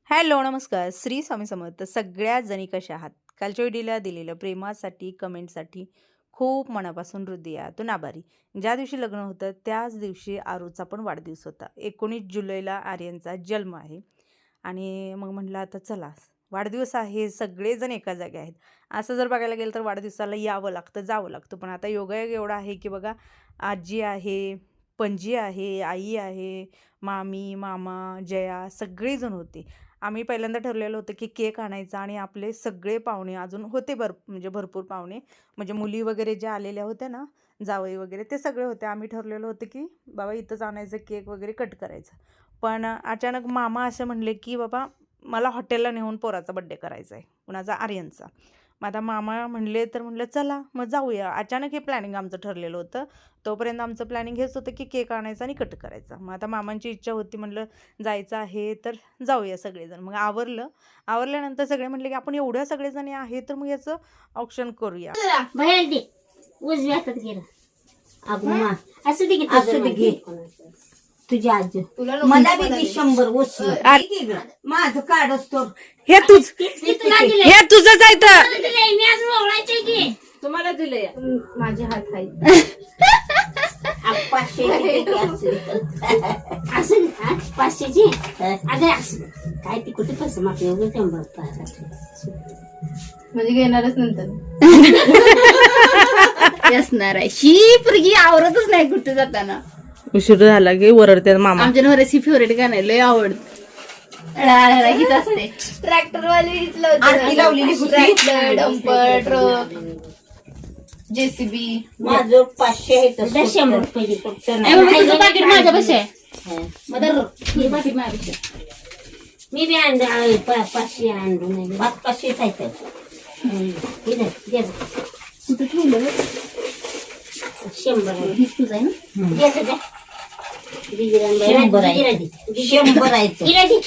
Hello, नमस्कार. श्री स्वामी समर्थ. सगळ्या जणी कशा आहात? कालच्या व्हिडिओला दिलेलं प्रेमासाठी, कमेंटसाठी खूप मनापासून हृदयातून आभारी. ज्या दिवशी लग्न होतं त्याच दिवशी आरूचा पण वाढदिवस होता. 19 जुलैला आर्यनचा जन्म आहे आणि मग म्हटलं आता चला वाढदिवस आहे, सगळेजण एका जागी आहेत. असं जर बघायला गेलं तर वाढदिवसाला यावं लागतं, जावं लागतं. पण आता योगायोग एवढा आहे की बघा, आजी आहे, पणजी आहे, आई आहे, मामी, मामा, जया सगळेजण होते. आम्ही पहिल्यांदा ठरलेलं होतं की केक आणायचा आणि आपले सगळे पाहुणे अजून होते म्हणजे भरपूर पाहुणे, म्हणजे मुली वगैरे ज्या आलेल्या होत्या ना, जावई वगैरे ते सगळे होते. आम्ही ठरलेलं होतं की बाबा इथंच आणायचं, केक वगैरे कट करायचं. पण अचानक मामा असं म्हणले की बाबा मला हॉटेलला नेऊन पोराचा बड्डे करायचा आहे, कुणाचा, आर्यनचा. मग आता मामा म्हणले तर म्हणलं चला मग जाऊया. अचानक हे प्लॅनिंग आमचं ठरलेलं होतं. तोपर्यंत आमचं प्लॅनिंग हेच होतं की केक आणायचा आणि कट करायचा. मग आता मामांची इच्छा होती, म्हणलं जायचं आहे तर जाऊया सगळेजण. मग आवरल्यानंतर सगळे म्हटले की आपण एवढ्या सगळेजणी आहे तर मग याचं ऑप्शन करूया. बाहेर दे उजव्या हातात गेलं अगं असं दे असं दे घे तुझी आजी मला बी 100 वस्तू माझं काढ असतो हे तुझंच आहे तर मी आज ओळायचं की तुम्हाला दिलंय माझे हात आहेत. 500 असं 500ची अगं असं काय ती कुठे पैसे मागते 100 म्हणजे घेणारच नंतर असणार आहे. ही पोरगी आवरतच नाही कुठे जाताना. उशीर झाला की वरडते मामा. आमच्या नवऱ्याची फेवरेट गाणं लय आवडत गीत असते. ट्रॅक्टर वाली ट्रॅक्टर, डंपर, ट्रक, जेसीबी. माझं 500 आहे 100 रुपये फक्त पाकिट माझ्या पैसे आहे मदर हे पाकिट माझ्या मी बी आणलं 500 आणलं नाही 500 आहे कुठे ठेवलं 100 तुझं आहे ना. घ्यायचं का 100 आहे.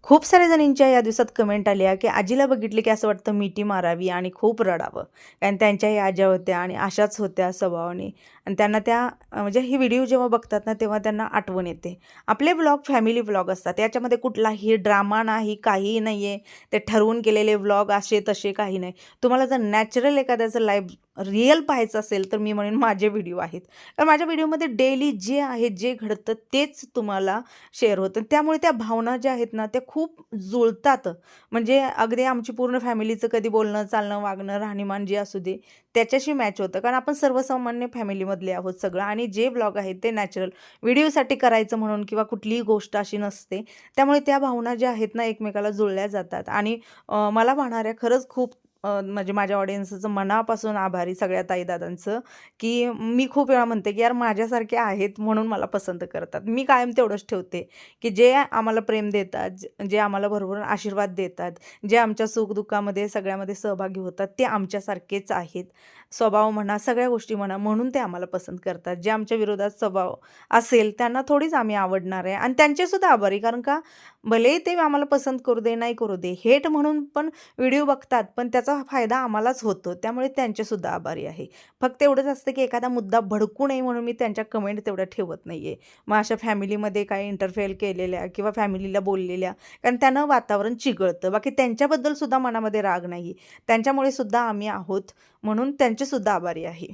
खूप साऱ्या जणींच्या या दिवसात कमेंट आल्या की आजीला बघितले की असं वाटतं मिठी मारावी आणि खूप रडावं, कारण त्यांच्याही आज्या होत्या आणि अशाच होत्या स्वभावाने. आणि त्यांना त्या म्हणजे ही व्हिडिओ जेव्हा बघतात ना तेव्हा त्यांना आठवण येते. आपले व्लॉग फॅमिली व्लॉग असतात, याच्यामध्ये कुठलाही ड्रामा नाही, काहीही नाही आहे. ते ठरवून केलेले व्लॉग असे तसे काही नाही. तुम्हाला जर नॅचरल एखाद्याचं लाईफ रिअल पाहायचं असेल तर मी म्हणेन माझे व्हिडिओ आहेत. कारण माझ्या व्हिडिओमध्ये डेली जे आहे, जे घडतं तेच तुम्हाला शेअर होतं. त्यामुळे त्या भावना ज्या आहेत ना त्या खूप जुळतात. म्हणजे अगदी आमची पूर्ण फॅमिलीचं कधी बोलणं, चालणं, वागणं, राहणीमान जे असू दे त्याच्याशी मॅच होतं. कारण आपण सर्वसामान्य फॅमिलीमधले आहोत सगळं, आणि जे व्लॉग आहेत ते नॅचरल व्हिडिओसाठी करायचं म्हणून किंवा कुठलीही गोष्ट अशी नसते. त्यामुळे त्या भावना ज्या आहेत ना एकमेकाला जुळल्या जातात. आणि मला पाहणाऱ्या खरंच खूप म्हणजे माझ्या ऑडियन्सचं मनापासून आभारी सगळ्या ताईदादांचं, की मी खूप वेळा म्हणते की यार माझ्यासारखे आहेत म्हणून मला पसंत करतात. मी कायम तेवढंच ठेवते की जे आम्हाला प्रेम देतात, जे आम्हाला भरभरून आशीर्वाद देतात, जे आमच्या सुखदुःखामध्ये सगळ्यामध्ये सहभागी होतात ते आमच्यासारखेच आहेत. स्वभाव म्हणा, सगळ्या गोष्टी म्हणा, म्हणून ते आम्हाला पसंत करतात. जे आमच्या विरोधात स्वभाव असेल त्यांना थोडीच आम्ही आवडणार आहे. आणि त्यांचेसुद्धा आभारी, कारण का भले ते आम्हाला पसंत करू दे नाही करू दे, हेट म्हणून पण व्हिडिओ बघतात पण त्याचा फायदा आम्हालाच होतो. त्यामुळे त्यांचेसुद्धा आभारी आहे. फक्त एवढंच असतं की एखादा मुद्दा भडकू नये म्हणून मी त्यांच्या कमेंट तेवढ्या ठेवत नाही आहे. मग अशा फॅमिलीमध्ये काही इंटरफेअर केलेल्या किंवा फॅमिलीला बोललेल्या, कारण त्यानं वातावरण चिघळतं. बाकी त्यांच्याबद्दलसुद्धा मनामध्ये राग नाही, त्यांच्यामुळे सुद्धा आम्ही आहोत म्हणून त्यांचेसुद्धा आभारी आहे.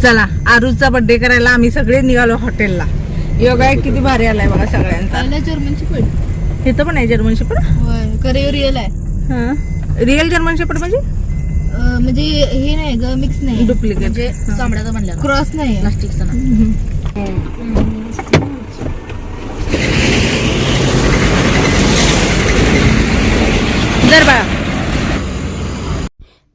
चला आरूचा बर्थडे करायला आम्ही सगळे निघालो हॉटेलला. योगा किती भारी आलाय बघा सगळ्यांचा. जर्मन शेपर्ड इथं पण आहे जर्मन शेपर्ड. रिअल आहे. हां, रिअल जर्मन शेपर्ड म्हणजे हे नाही ग, मिक्स नाही, डुप्लिकेट, म्हणजे चामड्याचा बनला, क्रॉस नाही, प्लास्टिकचा नाही. जर बाळा.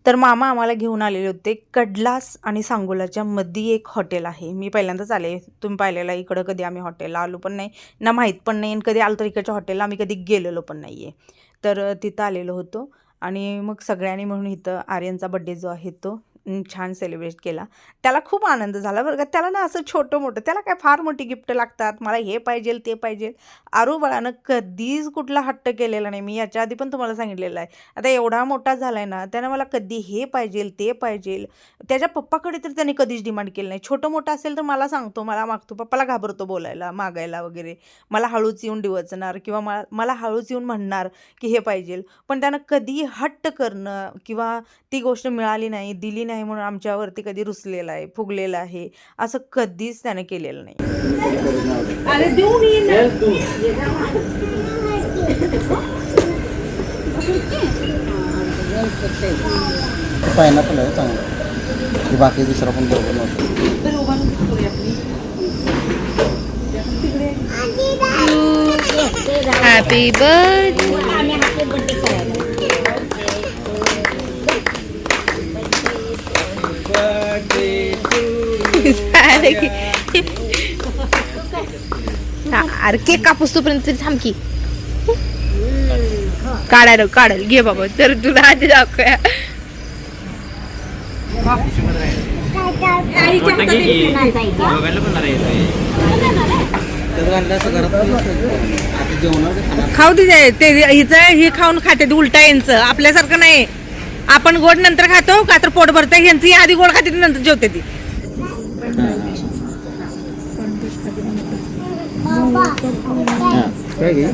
तर मामा आम्हाला घेऊन आलेले होते कडलास आणि सांगोलाच्या मध्ये एक हॉटेल आहे. मी पहिल्यांदाच आले, तुम्ही पाहिलेलं इकडं कधी आम्ही हॉटेलला आलो पण नाही ना, माहीत पण नाही, आणि कधी आलो तर इकडच्या हॉटेलला आम्ही कधी गेलेलो पण नाही आहे. तर तिथं आलेलो होतो आणि मग सगळ्यांनी म्हणून इथं आर्यनचा बड्डे जो आहे तो छान सेलिब्रेट केला. त्याला खूप आनंद झाला बरं का. त्याला ना असं छोटं मोठं, त्याला काय फार मोठी गिफ्ट लागतात, मला हे पाहिजे ते पाहिजे. आरू बाळानं कधीच कुठला हट्ट केलेला नाही. मी याच्या आधी पण तुम्हाला सांगितलेलं आहे. आता एवढा मोठा झाला आहे ना, त्यानं मला कधी हे पाहिजे ते पाहिजे. त्याच्या पप्पाकडे तर त्याने कधीच डिमांड केली नाही. छोटं मोठं असेल तर मला सांगतो, मला मागतो. पप्पाला घाबरतो बोलायला, मागायला वगैरे. मला हळूच येऊन डिवचणार किंवा मला हळूच येऊन म्हणणार की हे पाहिजे. पण त्यानं कधी हट्ट करणं किंवा ती गोष्ट मिळाली नाही, दिली नाही म्हणून आमच्यावरती कधी रुसलेला आहे, फुगलेला आहे, असं कधीच त्यानं केलेलं नाही. अरे देऊन पायनॅपल आहे चांगलं, की बाकी दुसरा पण बरोबर नव्हतं. Happy birthday. आम्ही happy birthday करायला. अरे केक कापूस तोपर्यंत तरी थांब की. काढायला घे बाबा, तर तुला आधी दाखवूया. खाऊ दे ते हिचं, हे खाऊन खाते उलटा यांचं, आपल्यासारखं नाही. आपण गोड नंतर खातो का तर पोट भरतं, यांची आधी गोड खाते नंतर जेवते ती.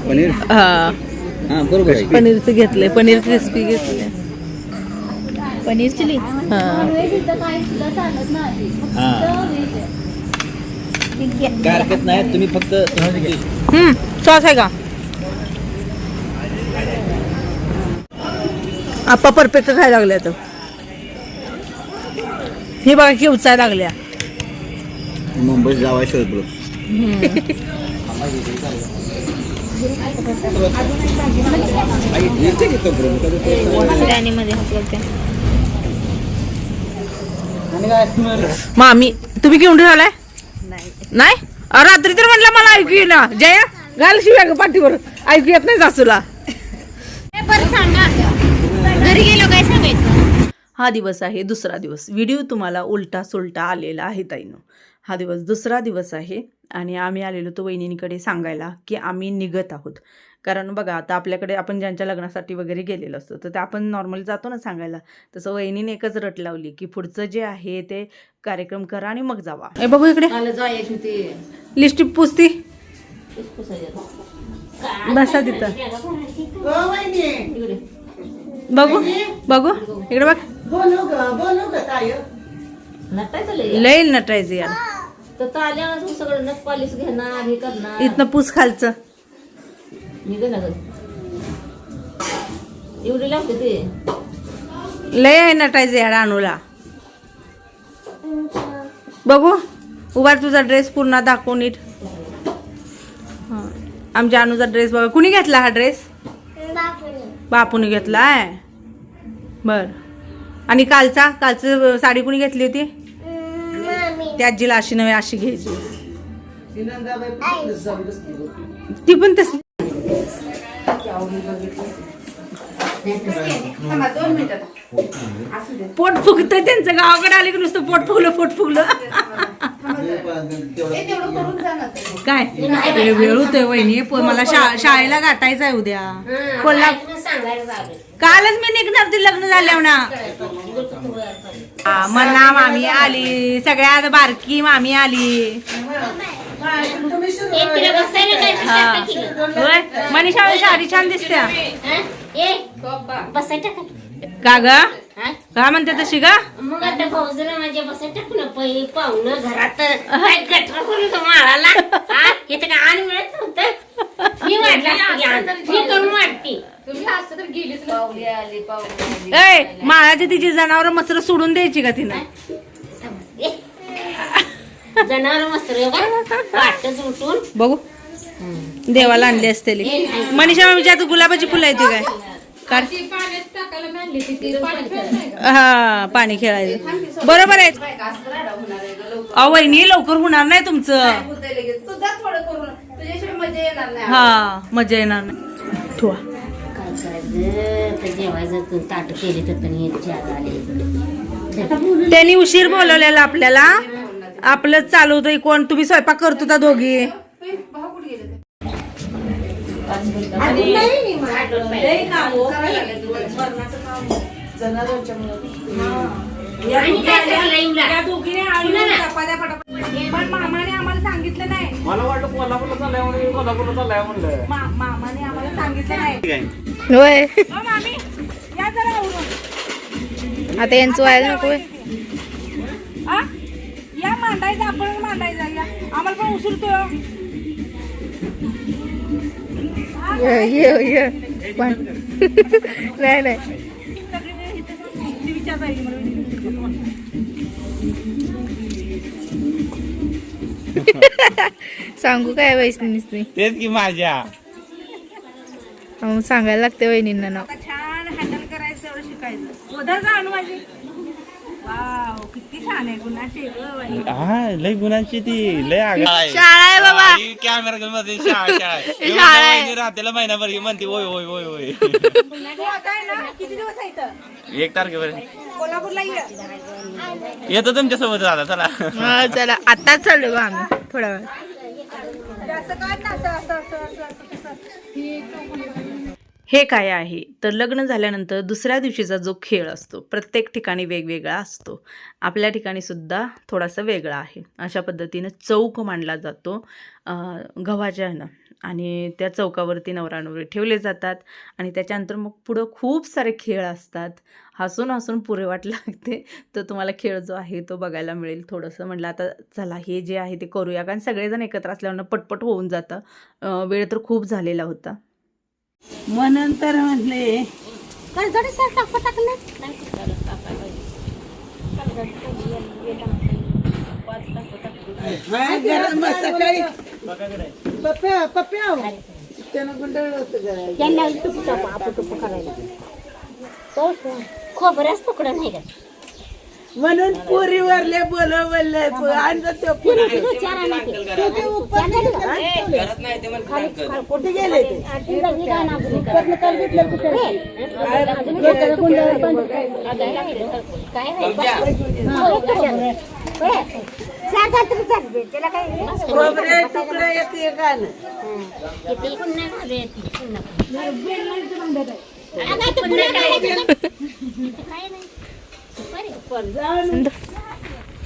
पनीर हा बरोबर आहे. पनीरचं घेतलंय, पनीर क्रिस्पी घेतलंय. पनीर चिली. काय हरकत नाही, तुम्ही फक्त सॉस आहे का आप्पा परफेक्ट खायला लागल्या. तर हे बघा की उचायला लागल्या. मुंबईत जावा शोध. मामी तुम्ही घेऊन ठेवलाय नाही? रात्री तर म्हटलं मला ऐकू ये ना. जया घाल शिव्या ग पाठीवर, ऐकू येत नाही सासूला. घरी गेलो काय सांगायचं. हा दिवस आहे दुसरा दिवस. व्हिडिओ तुम्हाला उलटा सुलटा आलेला आहे ताईनो. हा दिवस दुसरा दिवस आहे आणि आम्ही आलेलो होतो वहिनींकडे सांगायला की आम्ही निघत आहोत. कारण बघा आता आपल्याकडे आपण ज्यांच्या लग्नासाठी वगैरे गेलेलो असतो तर ते आपण नॉर्मली जातो ना सांगायला. तसं वहिनीने एकच रट लावली की पुढचं जे आहे ते कार्यक्रम करा आणि मग जावा. हे बघू इकडे लिपस्टिक पुसती बसा तिथं. बघू बघू इकडे बघ. लय नटायचं यार. सगळं नख पॉलिश घेणार, हे करणार. इथनं पूस खालचं एवढी लागते ते. लय आहे नटायचं यार अनुला. बघू उभा तुझा ड्रेस पूर्ण दाखव नीट. आमच्या अनुचा ड्रेस बघा. कुणी घेतला हा ड्रेस? बापूने घेतलाय. बर आणि कालचं साडी कुणी घेतली होती? त्या आजीला अशी नव्हे अशी घ्यायची. ती पण तशी. पोट फुगतंय त्यांचं. गावाकडे आले की नुसतं पोट फुगलं. काय वेळ होतोय वहिनी. मला शाळेला गाठायचं आहे उद्या. कालच मी निघणार ते लग्न झाल्यावर ना. मना मामी आली, सगळ्यात बारकी मामी आली. मनीषा साडी छान दिसते का ग? काय म्हणते तशी का? मग आता भाऊजरा माझ्या बसायला टाकून पहिले पाहुणं घरात काय गटर करून माळाला हे तर काय आणि मिळत नव्हतं. मी वाटलं मी करून वाटते. माळाची तिची जनावर मस्त सोडून द्यायची का तिनं? जनावर मस्त वाटच उठून बघू देवाला आणली असते. मनीषा मामीच्या आता गुलाबाची फुलं येते काय? हा पाणी खेळायचं बरोबर आहे. वहिनी लवकर होणार नाही तुमचं. हा मजा येणार नाही. ठेवा काय करायचं. जेवायचं ताट केले तर आले. त्यांनी उशीर बोलवलेला आपल्याला. आपलं चालू होतं कोण तुम्ही स्वयंपाक करत होता दोघी. पण मामाने आम्हाला सांगितलं नाही. मला वाटलं कोल्हापूरला चाललंय म्हणून कोल्हापूरला चाललंय म्हणलं. मामाने आम्हाला सांगितलं नाही. होय ओ मामी या जरा आवरून. आता यांचं व्हायला नको. आ? या मांडायचं आपण मांडायचं या आम्हाला पण उशीरतो. नाही नाही विचार पाहिजे मला. सांगू काय वैष्णवीसनी तेच की माझ्या सांगायला लागते वहिनींना नाव. छान हँडल करायचं एवढं शिकायचं. ओढर का आणू माझी. वाव किती छान आहे गुणाची. हा लय गुणांची ती लय शाळा आहे बाबा. कॅमेरा मध्ये शाळा आहे. रात्रीला महिनाभर म्हणते होय होय होय होय. किती दिवस आहे इथं? 1 तारखेपर्यंत कोल्हापूरला येतो तुमच्या सोबत आता. चला हा चला आताच चाललो बा आम्ही थोडा वेळ. हे काय आहे तर लग्न झाल्यानंतर दुसऱ्या दिवशीचा जो खेळ असतो प्रत्येक ठिकाणी वेगवेगळा असतो. आपल्या ठिकाणी सुद्धा थोडासा वेगळा आहे. अशा पद्धतीनं चौक मांडला जातो गव्हाच्या ह्यानं आणि त्या चौकावरती नवरा नवरी ठेवले जातात आणि त्याच्यानंतर मग पुढं खूप सारे खेळ असतात. हसून हसून पुरे वाट लागते. तर तुम्हाला खेळ जो आहे तो बघायला मिळेल. थोडंसं म्हटलं आता चला हे जे आहे ते करूया कारण सगळेजण एकत्र असल्यानं पटपट होऊन जातं. वेळ तर खूप झालेला होता म्हणून तर म्हटले खोबऱ्याच तुकडं नाही का म्हणून पुरीवरले बोलवले कुठे गेले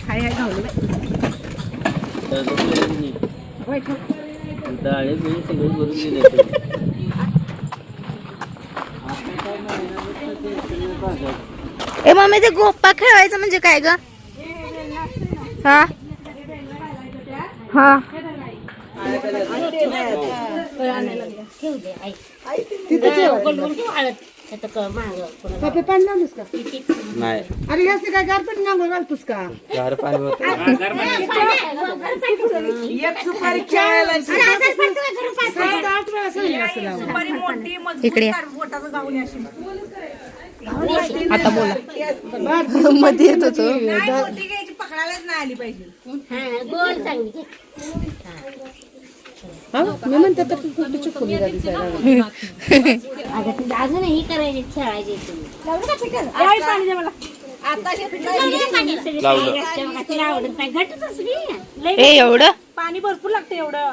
हाय हाय घावलं ए मम्मी ते गोप्पा खेळायचं म्हणजे काय ग. हा हा नाही अरे असते काय गार पण नांगोळ घालतोस का गार पाणी होत. एक सुपारी खेळायला इकडे आता बोला मध्ये येत होतो. पकडायलाच नाही आली पाहिजे. मी म्हणते तर कुठे चुकून अजूनही करायचे खेळायचे ए एवढं पाणी भरपूर लागतं एवढं.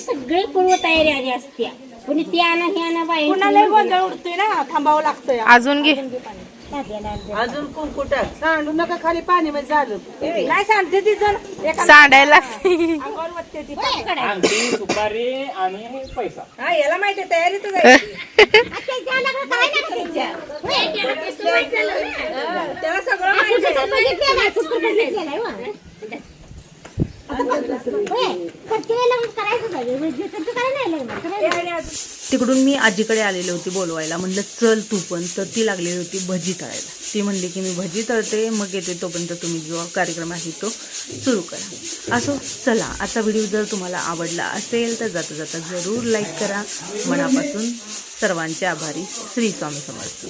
सगळी पूर्व तयारी आली असते कोणी ते आणा हे आणा बाई कुणाला गोंधळ उडतोय ना थांबावं लागतंय. अजून घे. अजून कुंकुटात सांडू नका खाली पाणी मध्ये झालं नाही सांगते ती जण सांडायला लागते. अंगावर वत्ते ती. आमची सुपारी आणि पैसा. हा याला माहिती आहे तयारीतच आहे. त्याला सगळं माहिती आहे. तिकडून मी आजीकडे आलेली होती बोलवायला. म्हणलं चल तू पण. तर ती लागलेली होती भजी तळायला. ती म्हणली की मी भजी तळते मग येते तोपर्यंत तुम्ही जो कार्यक्रम आहे तो सुरू करा. असो चला आजचा व्हिडिओ जर तुम्हाला आवडला असेल तर जाता जाता जरूर लाईक करा. मनापासून सर्वांचे आभारी. श्री स्वामी समर्थ.